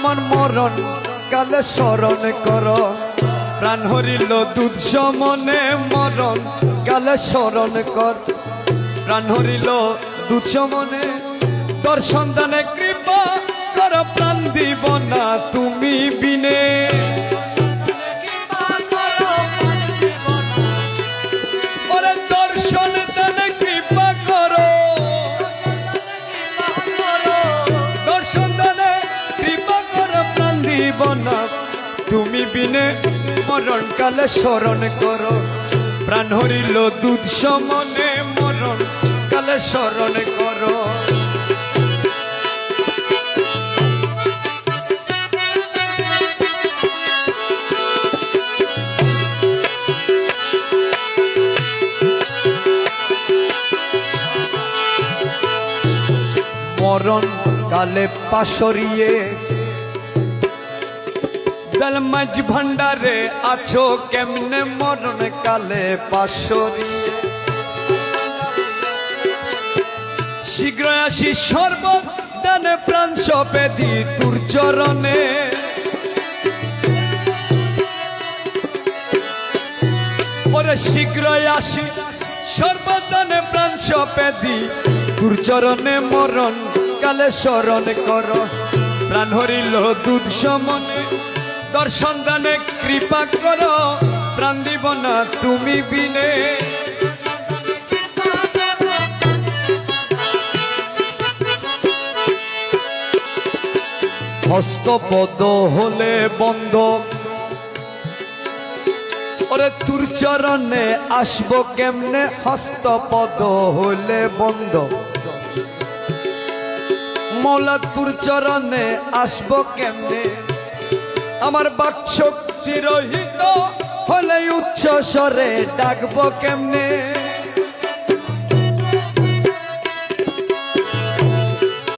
আমার মরণ কালে স্মরণ কর প্রাণ হরিল দুধ সমনে মরণ কালে স্মরণ কর প্রাণ হরিল দুধ সমনে তোর সন্তানে কৃপা কর প্রাণ দিব না তুমি বিনে ওরে তোর সন্তানে কৃপা করো তোর সন্তানে কৃপা কর প্রাণ দিব না তুমি বিনে মরণ কালে স্মরণ করো প্রাণ হরিল দুধ সমনে মরণ কালে স্মরণ করো মরণ কালে পাশরিয়ে দলমাজ ভান্ডারে আছো কেমনে মরণ কালে পাশরিয়ে শীঘ্র আসি সর্বদানে প্রাণ সপে দি তোর চরণে ওরে শীঘ্র আসি সর্বদানে প্রাণ সপে দি তোর চরণে মরণ কালে স্মরণ কর প্রাণ হরিল দুধ সমনে দর্শন দানে কৃপা কর প্রাণ দিব না তুমি বিনে হস্তপদ হলে বন্ধ ওরে তোর চরণে আসবো কেমনে হস্তপদ হলে বন্ধ মৌলা তোর চরণে আসবো কেমনে আমার বাকশক্তি রহিত হলে উচ্চ স্বরে ডাকবো কেমনে